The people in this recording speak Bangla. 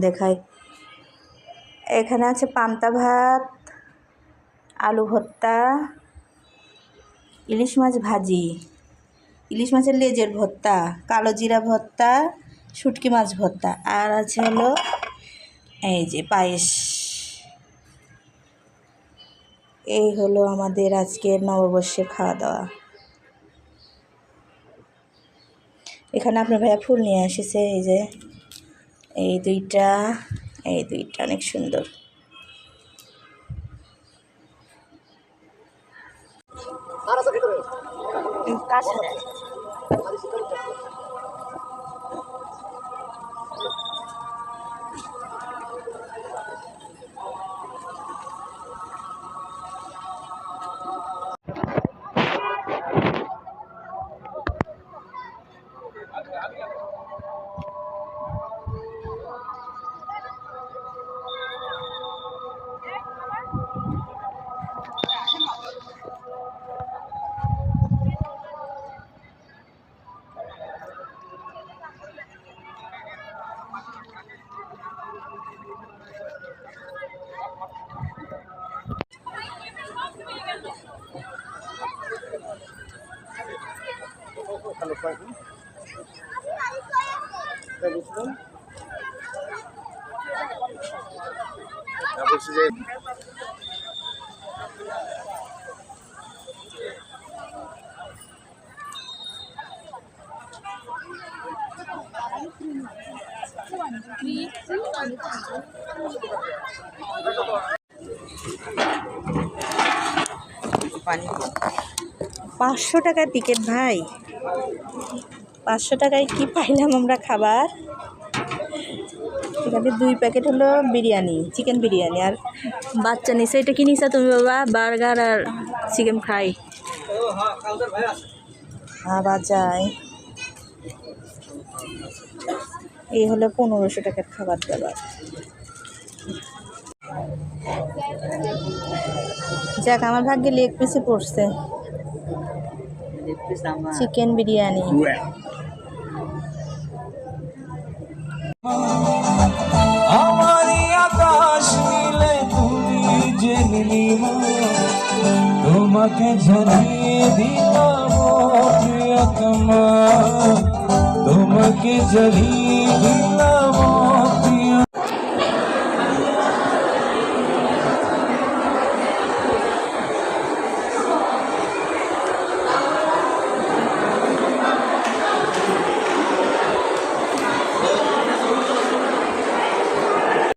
দেখাই। এখানে আছে পান্তা ভাত, আলু ভর্তা, ইলিশ মাছ ভাজি, ইলিশ মাছের লেজের ভর্তা, কালো জিরা ভর্তা, শুটকি মাছ ভর্তা, আর আছে হলো এই যে পায়েস। এই হলো আমাদের আজকের নববর্ষের খাওয়া দাওয়া। এখানে আপনার ভাইয়া ফুল নিয়ে এসেছে, এই যে এই দুইটা অনেক সুন্দর। পানি 500 টাকার টিকিট ভাই, 500 টাকায় কি পাইলাম আমরা খাবার। এখানে 2 প্যাকেট হলো বিরিয়ানি, চিকেন বিরিয়ানি, আর বাচ্চা নিছে। এটা কি নিছা তুমি বাবা? বার্গার আর চিকেন ফ্রাই। আবার যায়। এই হলো 1500 টাকার খাবার দাবার। যাক, আমার ভাগ্যে লেগ পিসে পড়ছে, চিকেন বিরিয়ানি। আমারি আকাশ নীলে তুমি যে নীলিমা, তোমাকে জানিয়ে দিলাম প্রিয়তমা, তোমাকে জানিয়ে দিলাম